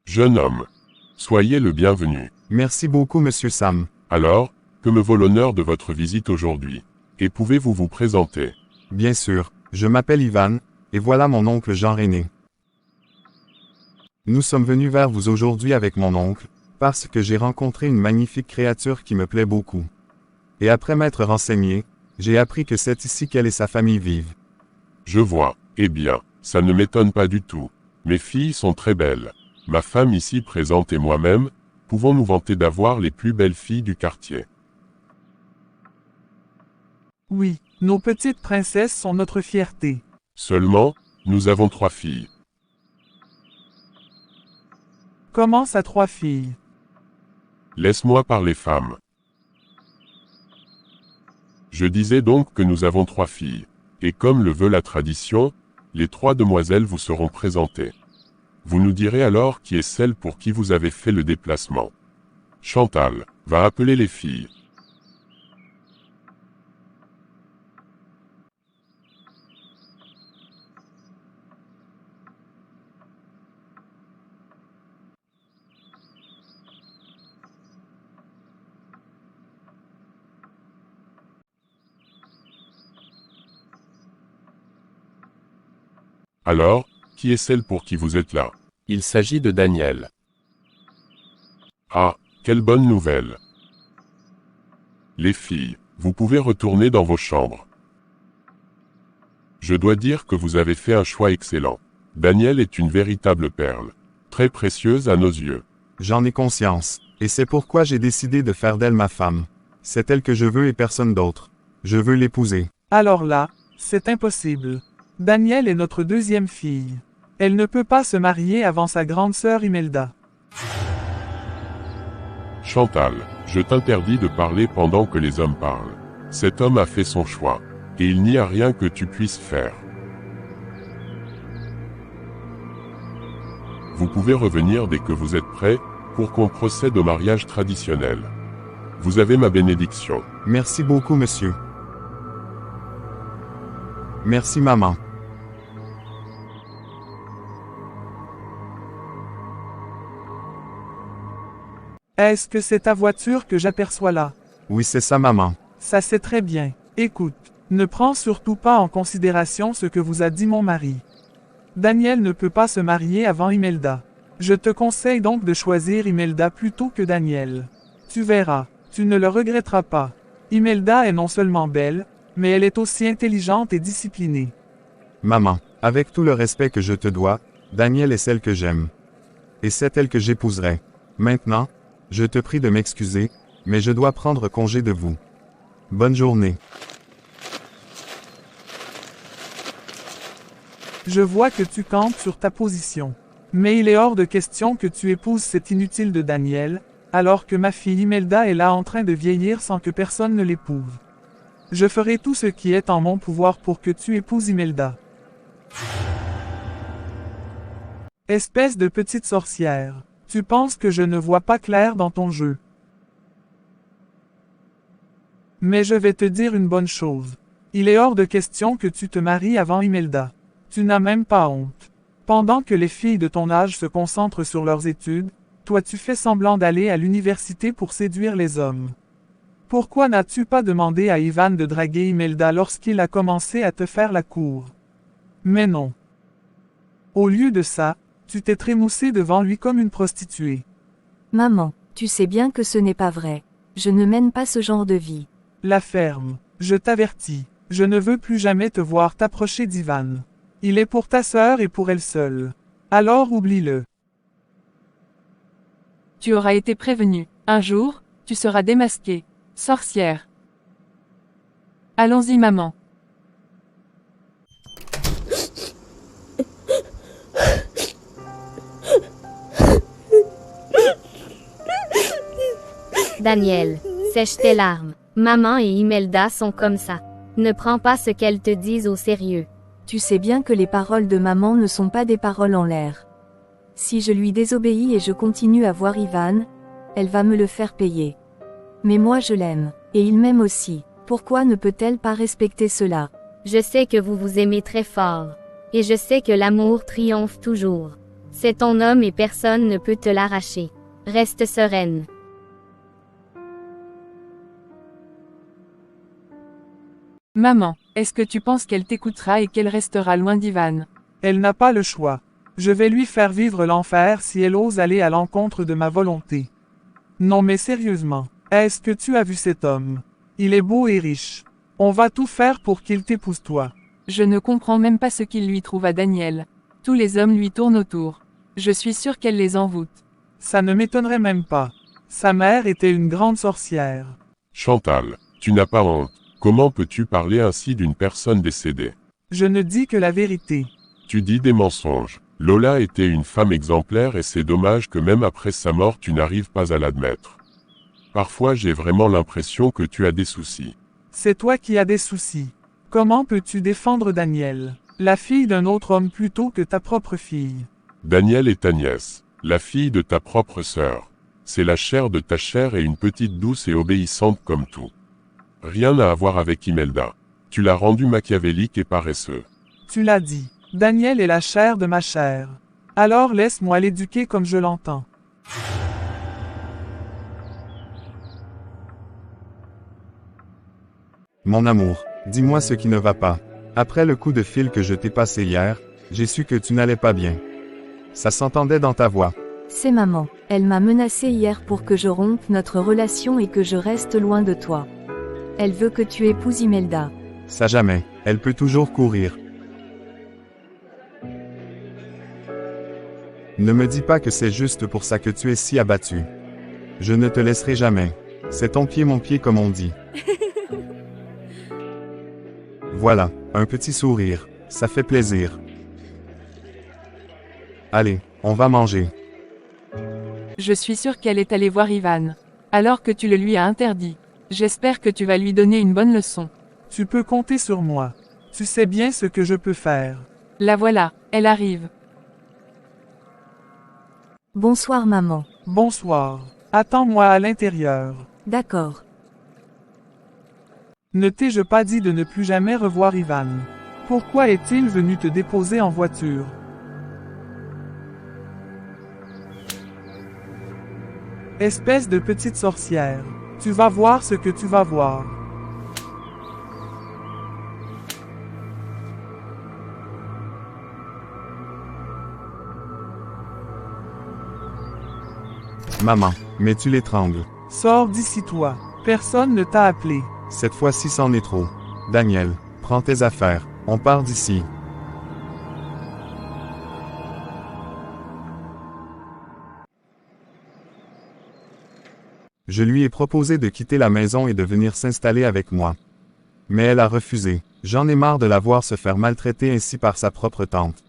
Jeune homme, soyez le bienvenu. Merci beaucoup Monsieur Sam. Alors, que me vaut l'honneur de votre visite aujourd'hui? Et pouvez-vous vous présenter? Bien sûr, je m'appelle Ivan, et voilà mon oncle Jean-René. Nous sommes venus vers vous aujourd'hui avec mon oncle, parce que j'ai rencontré une magnifique créature qui me plaît beaucoup. Et après m'être renseigné, j'ai appris que c'est ici qu'elle et sa famille vivent. Je vois. Eh bien, ça ne m'étonne pas du tout. Mes filles sont très belles. Ma femme ici présente et moi-même, pouvons nous vanter d'avoir les plus belles filles du quartier. Oui, nos petites princesses sont notre fierté. Seulement, nous avons 3 filles. Comment ça 3 filles? Laisse-moi parler femme. Je disais donc que nous avons 3 filles. Et comme le veut la tradition, les 3 demoiselles vous seront présentées. Vous nous direz alors qui est celle pour qui vous avez fait le déplacement. Chantal, va appeler les filles. Alors, qui est celle pour qui vous êtes là? Il s'agit de Daniel. Ah, quelle bonne nouvelle. Les filles, vous pouvez retourner dans vos chambres. Je dois dire que vous avez fait un choix excellent. Daniel est une véritable perle, très précieuse à nos yeux. J'en ai conscience, et c'est pourquoi j'ai décidé de faire d'elle ma femme. C'est elle que je veux et personne d'autre. Je veux l'épouser. Alors là, c'est impossible. Daniel est notre 2e fille. Elle ne peut pas se marier avant sa grande sœur Imelda. Chantal, je t'interdis de parler pendant que les hommes parlent. Cet homme a fait son choix, et il n'y a rien que tu puisses faire. Vous pouvez revenir dès que vous êtes prêts, pour qu'on procède au mariage traditionnel. Vous avez ma bénédiction. Merci beaucoup monsieur. Merci maman. Est-ce que c'est ta voiture que j'aperçois là? Oui c'est ça maman. Ça c'est très bien. Écoute, ne prends surtout pas en considération ce que vous a dit mon mari. Daniel ne peut pas se marier avant Imelda. Je te conseille donc de choisir Imelda plutôt que Daniel. Tu verras, tu ne le regretteras pas. Imelda est non seulement belle, mais elle est aussi intelligente et disciplinée. Maman, avec tout le respect que je te dois, Daniel est celle que j'aime. Et c'est elle que j'épouserai. Maintenant, je te prie de m'excuser, mais je dois prendre congé de vous. Bonne journée. Je vois que tu campes sur ta position. Mais il est hors de question que tu épouses cet inutile de Daniel, alors que ma fille Imelda est là en train de vieillir sans que personne ne l'épouse. Je ferai tout ce qui est en mon pouvoir pour que tu épouses Imelda. Espèce de petite sorcière, tu penses que je ne vois pas clair dans ton jeu. Mais je vais te dire une bonne chose. Il est hors de question que tu te maries avant Imelda. Tu n'as même pas honte. Pendant que les filles de ton âge se concentrent sur leurs études, toi tu fais semblant d'aller à l'université pour séduire les hommes. Pourquoi n'as-tu pas demandé à Ivan de draguer Imelda lorsqu'il a commencé à te faire la cour? Mais non. Au lieu de ça, tu t'es trémoussé devant lui comme une prostituée. Maman, tu sais bien que ce n'est pas vrai. Je ne mène pas ce genre de vie. La ferme. Je t'avertis. Je ne veux plus jamais te voir t'approcher d'Ivan. Il est pour ta sœur et pour elle seule. Alors oublie-le. Tu auras été prévenu. Un jour, tu seras démasquée. Sorcière. Allons-y maman. Daniel, sèche tes larmes. Maman et Imelda sont comme ça. Ne prends pas ce qu'elles te disent au sérieux. Tu sais bien que les paroles de maman ne sont pas des paroles en l'air. Si je lui désobéis et je continue à voir Ivan, elle va me le faire payer. Mais moi je l'aime, et il m'aime aussi. Pourquoi ne peut-elle pas respecter cela? Je sais que vous vous aimez très fort. Et je sais que l'amour triomphe toujours. C'est ton homme et personne ne peut te l'arracher. Reste sereine. Maman, est-ce que tu penses qu'elle t'écoutera et qu'elle restera loin d'Ivan? Elle n'a pas le choix. Je vais lui faire vivre l'enfer si elle ose aller à l'encontre de ma volonté. Non mais sérieusement, est-ce que tu as vu cet homme? Il est beau et riche. On va tout faire pour qu'il t'épouse toi. Je ne comprends même pas ce qu'il lui trouve à Daniel. Tous les hommes lui tournent autour. Je suis sûre qu'elle les envoûte. Ça ne m'étonnerait même pas. Sa mère était une grande sorcière. Chantal, tu n'as pas honte. Comment peux-tu parler ainsi d'une personne décédée? Je ne dis que la vérité. Tu dis des mensonges. Lola était une femme exemplaire et c'est dommage que même après sa mort tu n'arrives pas à l'admettre. Parfois j'ai vraiment l'impression que tu as des soucis. C'est toi qui as des soucis. Comment peux-tu défendre Daniel, la fille d'un autre homme plutôt que ta propre fille? Daniel est ta nièce, la fille de ta propre sœur. C'est la chair de ta chair et une petite douce et obéissante comme tout. Rien à voir avec Imelda. Tu l'as rendu machiavélique et paresseux. Tu l'as dit. Daniel est la chair de ma chair. Alors laisse-moi l'éduquer comme je l'entends. Mon amour, dis-moi ce qui ne va pas. Après le coup de fil que je t'ai passé hier, j'ai su que tu n'allais pas bien. Ça s'entendait dans ta voix. C'est maman. Elle m'a menacé hier pour que je rompe notre relation et que je reste loin de toi. Elle veut que tu épouses Imelda. Ça jamais, elle peut toujours courir. Ne me dis pas que c'est juste pour ça que tu es si abattu. Je ne te laisserai jamais. C'est ton pied mon pied comme on dit. Voilà, un petit sourire, ça fait plaisir. Allez, on va manger. Je suis sûre qu'elle est allée voir Ivan. Alors que tu le lui as interdit. J'espère que tu vas lui donner une bonne leçon. Tu peux compter sur moi. Tu sais bien ce que je peux faire. La voilà, elle arrive. Bonsoir maman. Bonsoir. Attends-moi à l'intérieur. D'accord. Ne t'ai-je pas dit de ne plus jamais revoir Ivan? Pourquoi est-il venu te déposer en voiture? Espèce de petite sorcière. Tu vas voir ce que tu vas voir. Maman, mais tu l'étrangles. Sors d'ici toi. Personne ne t'a appelé. Cette fois-ci c'en est trop. Daniel, prends tes affaires, on part d'ici. Je lui ai proposé de quitter la maison et de venir s'installer avec moi. Mais elle a refusé. J'en ai marre de la voir se faire maltraiter ainsi par sa propre tante.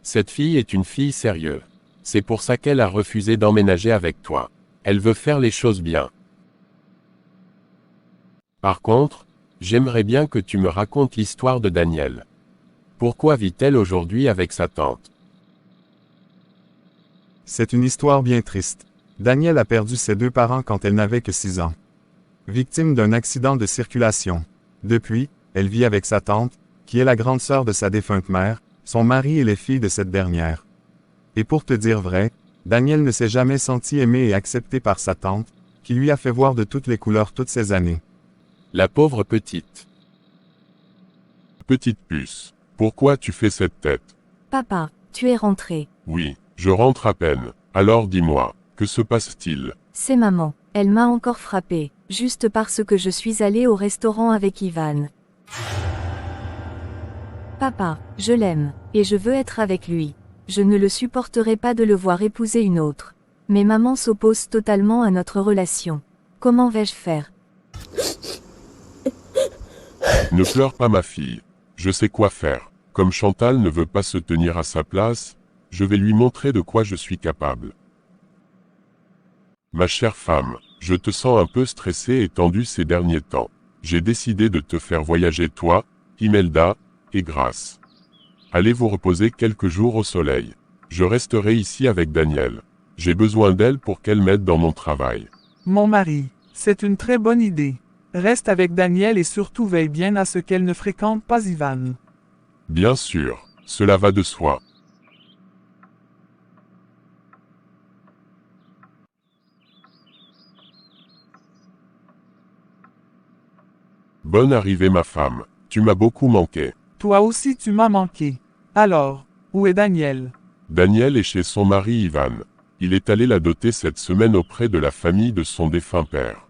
Cette fille est une fille sérieuse. C'est pour ça qu'elle a refusé d'emménager avec toi. Elle veut faire les choses bien. Par contre, j'aimerais bien que tu me racontes l'histoire de Daniel. Pourquoi vit-elle aujourd'hui avec sa tante? C'est une histoire bien triste. Daniel a perdu ses deux parents quand elle n'avait que 6 ans. Victime d'un accident de circulation. Depuis, elle vit avec sa tante, qui est la grande sœur de sa défunte mère, son mari et les filles de cette dernière. Et pour te dire vrai, Daniel ne s'est jamais senti aimé et accepté par sa tante, qui lui a fait voir de toutes les couleurs toutes ces années. La pauvre petite. Petite puce, pourquoi tu fais cette tête? Papa, tu es rentré. Oui, je rentre à peine. Alors dis-moi, que se passe-t-il? C'est maman. Elle m'a encore frappé, juste parce que je suis allée au restaurant avec Ivan. Papa, je l'aime, et je veux être avec lui. Je ne le supporterai pas de le voir épouser une autre. Mais maman s'oppose totalement à notre relation. Comment vais-je faire? Ne pleure pas ma fille. Je sais quoi faire. Comme Chantal ne veut pas se tenir à sa place, je vais lui montrer de quoi je suis capable. Ma chère femme, je te sens un peu stressée et tendue ces derniers temps. J'ai décidé de te faire voyager toi, Imelda, et Grace. Allez vous reposer quelques jours au soleil. Je resterai ici avec Daniel. J'ai besoin d'elle pour qu'elle m'aide dans mon travail. Mon mari, c'est une très bonne idée. Reste avec Daniel et surtout veille bien à ce qu'elle ne fréquente pas Ivan. Bien sûr, cela va de soi. Bonne arrivée ma femme, tu m'as beaucoup manqué. Toi aussi tu m'as manqué. Alors, où est Daniel? Daniel est chez son mari Ivan. Il est allé la doter cette semaine auprès de la famille de son défunt père.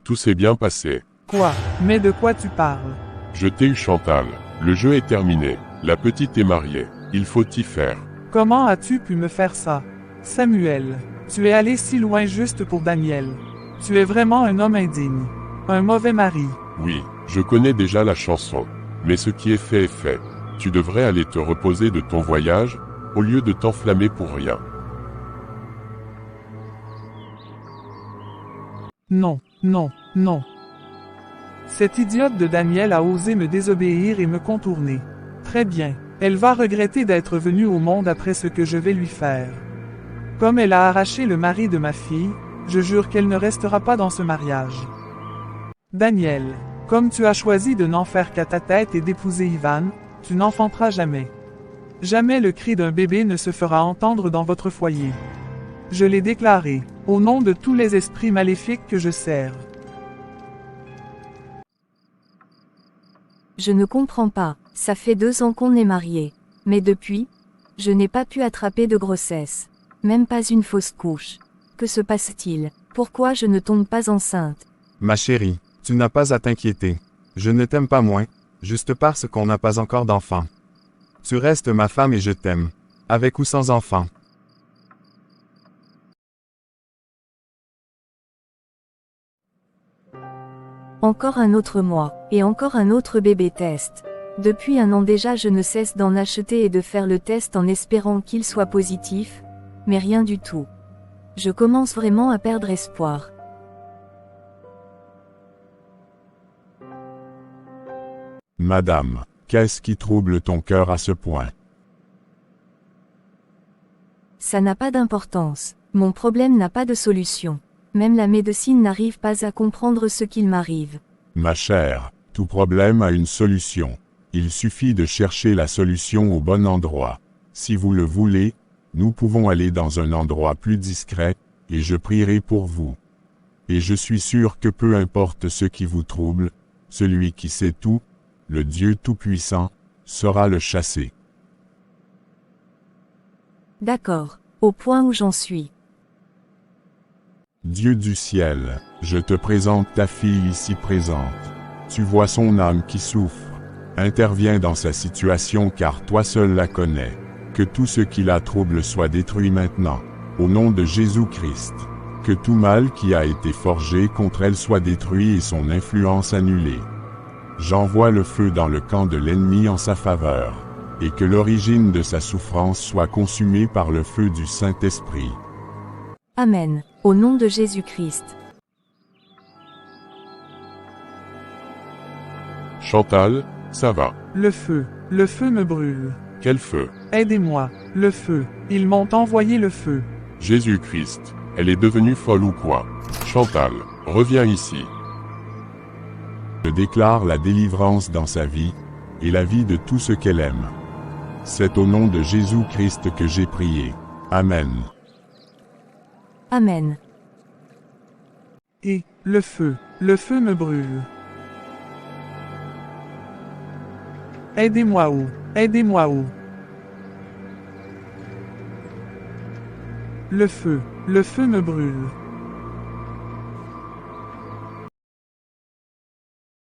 Tout s'est bien passé. Quoi? Mais de quoi tu parles? Je t'ai eu Chantal. Le jeu est terminé. La petite est mariée. Il faut y faire. Comment as-tu pu me faire ça? Samuel, tu es allé si loin juste pour Daniel. Tu es vraiment un homme indigne. Un mauvais mari. Oui, je connais déjà la chanson. Mais ce qui est fait est fait. Tu devrais aller te reposer de ton voyage, au lieu de t'enflammer pour rien. Non, non, non. Cette idiote de Daniel a osé me désobéir et me contourner. Très bien. Elle va regretter d'être venue au monde après ce que je vais lui faire. Comme elle a arraché le mari de ma fille, je jure qu'elle ne restera pas dans ce mariage. Daniel, comme tu as choisi de n'en faire qu'à ta tête et d'épouser Ivan, tu n'enfanteras jamais. Jamais le cri d'un bébé ne se fera entendre dans votre foyer. Je l'ai déclaré, au nom de tous les esprits maléfiques que je sers. Je ne comprends pas, ça fait 2 ans qu'on est mariés. Mais depuis, je n'ai pas pu attraper de grossesse. Même pas une fausse couche. Que se passe-t-il? Pourquoi je ne tombe pas enceinte? Ma chérie, tu n'as pas à t'inquiéter. Je ne t'aime pas moins, juste parce qu'on n'a pas encore d'enfant. Tu restes ma femme et je t'aime. Avec ou sans enfant. Encore un autre mois, et encore un autre bébé test. Depuis 1 an déjà je ne cesse d'en acheter et de faire le test en espérant qu'il soit positif, mais rien du tout. Je commence vraiment à perdre espoir. Madame, qu'est-ce qui trouble ton cœur à ce point? Ça n'a pas d'importance. Mon problème n'a pas de solution. Même la médecine n'arrive pas à comprendre ce qu'il m'arrive. Ma chère, tout problème a une solution. Il suffit de chercher la solution au bon endroit. Si vous le voulez, nous pouvons aller dans un endroit plus discret, et je prierai pour vous. Et je suis sûr que peu importe ce qui vous trouble, celui qui sait tout, le Dieu Tout-Puissant, saura le chasser. D'accord, au point où j'en suis. Dieu du ciel, je te présente ta fille ici présente. Tu vois son âme qui souffre. Interviens dans sa situation car toi seul la connais. Que tout ce qui la trouble soit détruit maintenant. Au nom de Jésus-Christ. Que tout mal qui a été forgé contre elle soit détruit et son influence annulée. J'envoie le feu dans le camp de l'ennemi en sa faveur. Et que l'origine de sa souffrance soit consumée par le feu du Saint-Esprit. Amen. Au nom de Jésus-Christ. Chantal, ça va. Le feu me brûle. Quel feu? Aidez-moi, le feu. Ils m'ont envoyé le feu. Jésus-Christ, elle est devenue folle ou quoi? Chantal, reviens ici. Je déclare la délivrance dans sa vie, et la vie de tout ce qu'elle aime. C'est au nom de Jésus-Christ que j'ai prié. Amen. Amen. Et, le feu me brûle. Aidez-moi où? Aidez-moi où? Le feu me brûle.